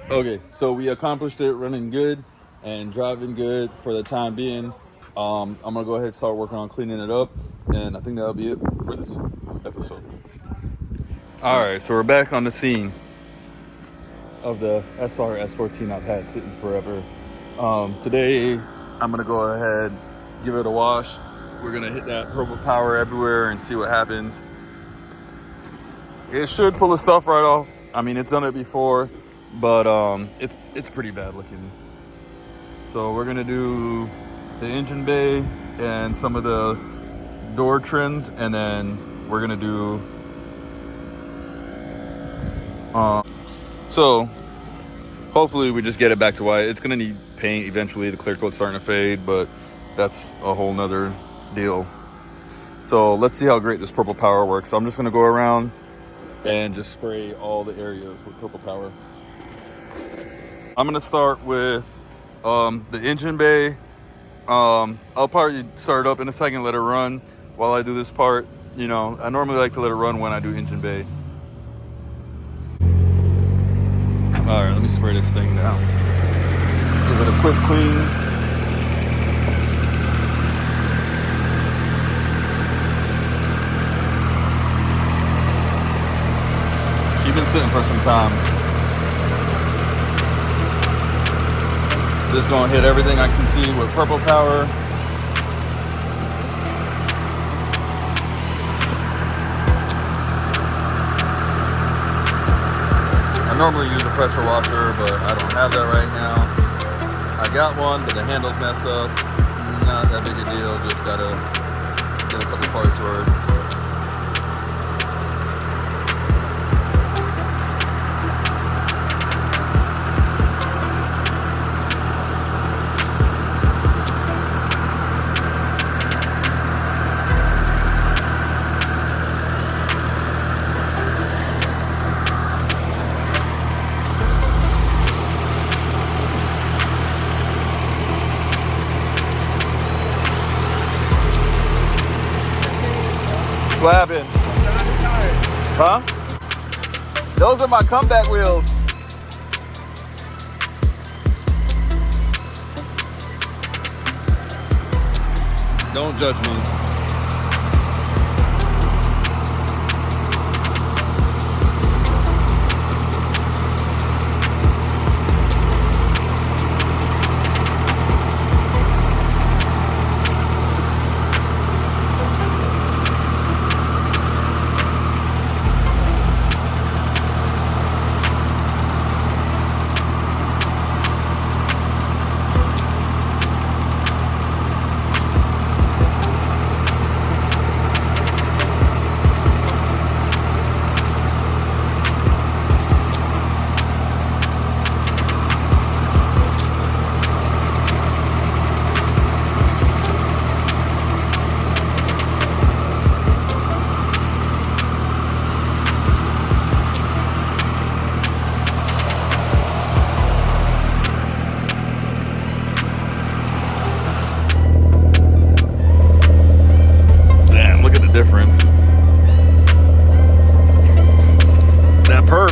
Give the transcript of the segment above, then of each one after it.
Okay, so we accomplished it, running good and driving good for the time being. I'm gonna go ahead and start working on cleaning it up, and I think that'll be it for this episode. All right, so we're back on the scene of the S14 I've had sitting forever. Today, I'm gonna go ahead, give it a wash. We're gonna hit that purple power everywhere and see what happens. It should pull the stuff right off. I mean, it's done it before, but it's pretty bad looking. So we're gonna do the engine bay and some of the door trims, and then we're gonna do. So hopefully we just get it back to white. It's gonna need paint eventually. The clear coat's starting to fade, but that's a whole nother deal. So let's see how great this purple power works. So I'm just gonna go around and just spray all the areas with purple power. I'm gonna start with the engine bay. I'll probably start it up in a second, let it run while I do this part. You know, I normally like to let it run when I do engine bay. All right, let me spray this thing down. Give it a quick clean. She's been sitting for some time. Just gonna hit everything I can see with purple power. I normally use a pressure washer, but I don't have that right now. I got one, but the handle's messed up. Not that big a deal, just gotta get a couple parts for it. What happened? Huh? Those are my comeback wheels. Don't judge me. Difference. That perp.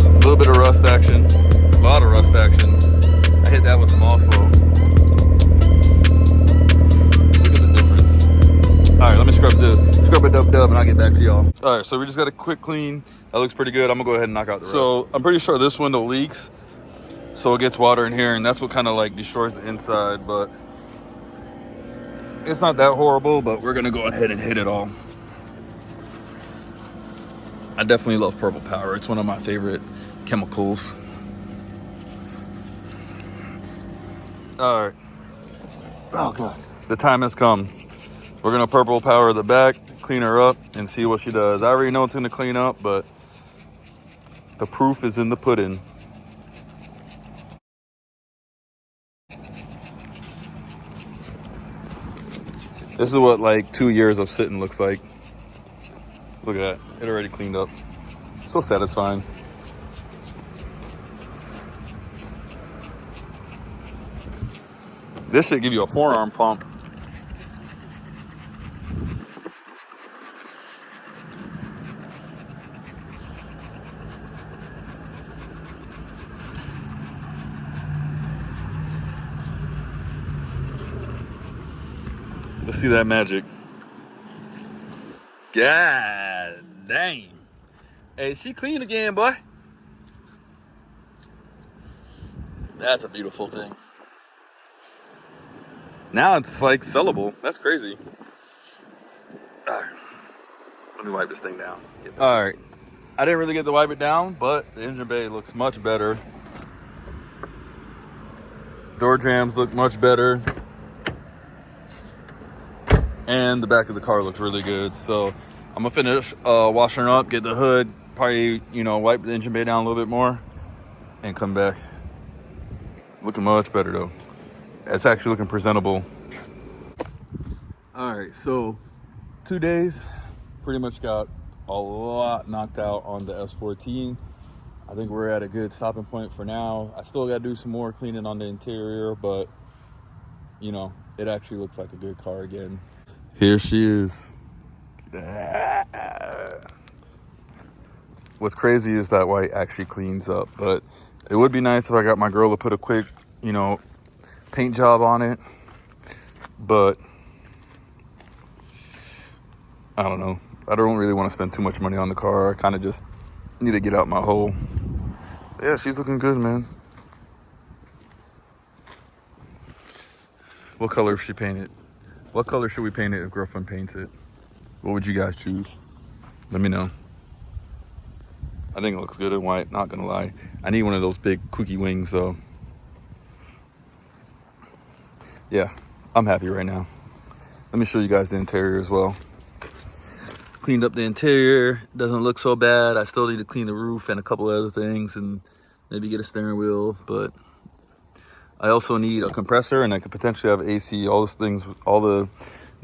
A little bit of rust action. A lot of rust action. I hit that with some off-flow. Look at the difference. Alright, let me scrub it dub and I'll get back to y'all. Alright, so we just got a quick clean. That looks pretty good. I'm gonna go ahead and knock out the rust. So I'm pretty sure this window leaks. So it gets water in here, and that's what kind of like destroys the inside, but it's not that horrible, but we're gonna go ahead and hit it all. I definitely love purple power. It's one of my favorite chemicals. All right. Oh God. The time has come. We're gonna purple power the back, clean her up, and see what she does. I already know it's gonna clean up, but the proof is in the pudding. This is what like 2 years of sitting looks like. Look at that, it already cleaned up. So satisfying. This should give you a forearm pump. see that magic. God dang. Hey, she clean again, boy. That's a beautiful thing. Now it's like sellable. That's crazy. All right. Let me wipe this thing down. All right. I didn't really get to wipe it down, but the engine bay looks much better. Door jambs look much better. And the back of the car looks really good. So I'm gonna finish washing her up, get the hood, probably, wipe the engine bay down a little bit more, and come back. Looking much better though. It's actually looking presentable. All right, so 2 days, pretty much got a lot knocked out on the S14. I think we're at a good stopping point for now. I still gotta do some more cleaning on the interior, but it actually looks like a good car again. Here she is. What's crazy is that white actually cleans up, but it would be nice if I got my girl to put a quick, paint job on it. But I don't know. I don't really want to spend too much money on the car. I kind of just need to get out my hole. Yeah, she's looking good, man. What color should she paint it? What color should we paint it if girlfriend paints it? What would you guys choose? Let me know. I think it looks good in white, not gonna lie. I need one of those big kooky wings though. Yeah, I'm happy right now. Let me show you guys the interior as well. Cleaned up the interior, doesn't look so bad. I still need to clean the roof and a couple other things and maybe get a steering wheel, but I also need a compressor and I could potentially have AC. All those things, all the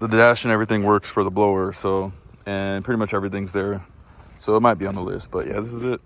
dash and everything works for the blower, so, and pretty much everything's there. So it might be on the list, but yeah, this is it.